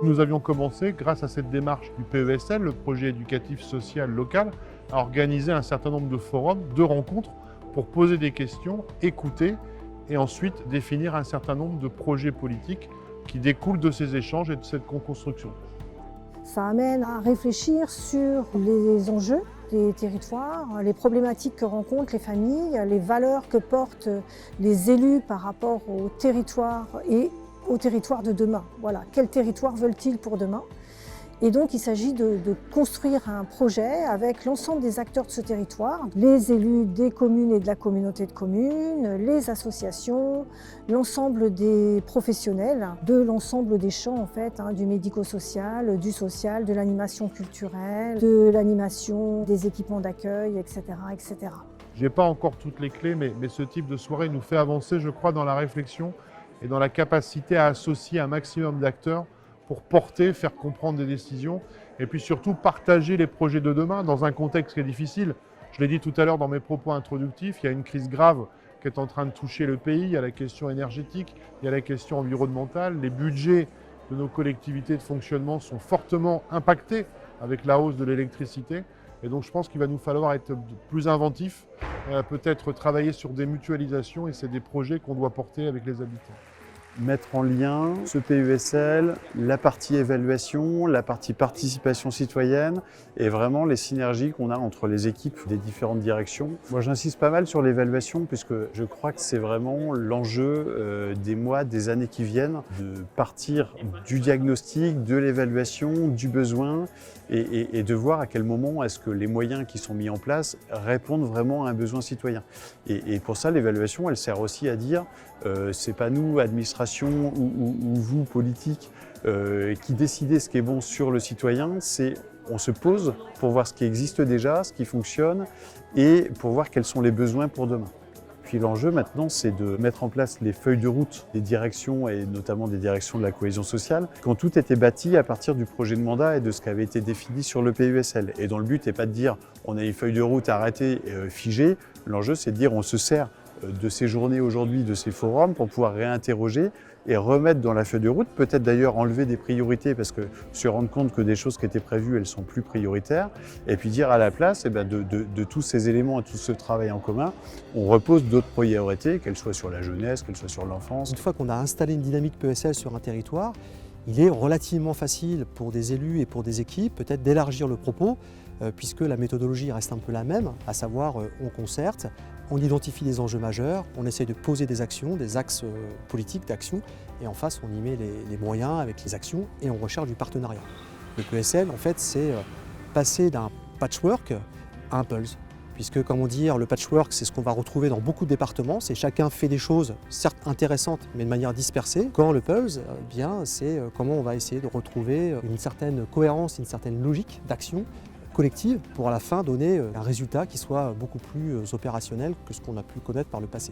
nous avions commencé, grâce à cette démarche du PESL, le projet éducatif social local, à organiser un certain nombre de forums, de rencontres, pour poser des questions, écouter et ensuite définir un certain nombre de projets politiques qui découlent de ces échanges et de cette co-construction. Ça amène à réfléchir sur les enjeux des territoires, les problématiques que rencontrent les familles, les valeurs que portent les élus par rapport au territoire et au territoire de demain. Voilà, quel territoire veulent-ils pour demain? Et donc il s'agit de construire un projet avec l'ensemble des acteurs de ce territoire, les élus des communes et de la communauté de communes, les associations, l'ensemble des professionnels de l'ensemble des champs en fait, du médico-social, du social, de l'animation culturelle, de l'animation des équipements d'accueil, etc., etc. Je n'ai pas encore toutes les clés, mais ce type de soirée nous fait avancer, je crois, dans la réflexion et dans la capacité à associer un maximum d'acteurs pour porter, faire comprendre des décisions et puis surtout partager les projets de demain dans un contexte qui est difficile. Je l'ai dit tout à l'heure dans mes propos introductifs, il y a une crise grave qui est en train de toucher le pays, il y a la question énergétique, il y a la question environnementale, les budgets de nos collectivités de fonctionnement sont fortement impactés avec la hausse de l'électricité et donc je pense qu'il va nous falloir être plus inventifs, peut-être travailler sur des mutualisations et c'est des projets qu'on doit porter avec les habitants. Mettre en lien ce PESL, la partie évaluation, la partie participation citoyenne et vraiment les synergies qu'on a entre les équipes des différentes directions. Moi j'insiste pas mal sur l'évaluation puisque je crois que c'est vraiment l'enjeu des mois, des années qui viennent, de partir du diagnostic, de l'évaluation, du besoin et de voir à quel moment est-ce que les moyens qui sont mis en place répondent vraiment à un besoin citoyen. Et pour ça l'évaluation elle sert aussi à dire c'est pas nous, administration ou vous, politiques, qui décidez ce qui est bon sur le citoyen, c'est on se pose pour voir ce qui existe déjà, ce qui fonctionne et pour voir quels sont les besoins pour demain. Puis l'enjeu maintenant, c'est de mettre en place les feuilles de route des directions et notamment des directions de la cohésion sociale qui ont toutes été bâties à partir du projet de mandat et de ce qui avait été défini sur le PESL. Et dont le but n'est pas de dire on a une feuille de route arrêtée, figée. L'enjeu, c'est de dire on se sert de ces journées aujourd'hui, de ces forums pour pouvoir réinterroger et remettre dans la feuille de route, peut-être d'ailleurs enlever des priorités parce que se rendre compte que des choses qui étaient prévues, elles sont plus prioritaires et puis dire à la place de tous ces éléments et tout ce travail en commun, on repose d'autres priorités, qu'elles soient sur la jeunesse, qu'elles soient sur l'enfance. Une fois qu'on a installé une dynamique PESL sur un territoire, il est relativement facile pour des élus et pour des équipes peut-être d'élargir le propos puisque la méthodologie reste un peu la même, à savoir on concerte, on identifie des enjeux majeurs, on essaye de poser des actions, des axes politiques d'action et en face on y met les moyens avec les actions et on recherche du partenariat. Le PESL en fait c'est passer d'un patchwork à un pulse. Puisque, comment dire, le patchwork, c'est ce qu'on va retrouver dans beaucoup de départements, c'est chacun fait des choses, certes intéressantes, mais de manière dispersée. Quand le pulse, bien, c'est comment on va essayer de retrouver une certaine cohérence, une certaine logique d'action collective pour à la fin donner un résultat qui soit beaucoup plus opérationnel que ce qu'on a pu connaître par le passé.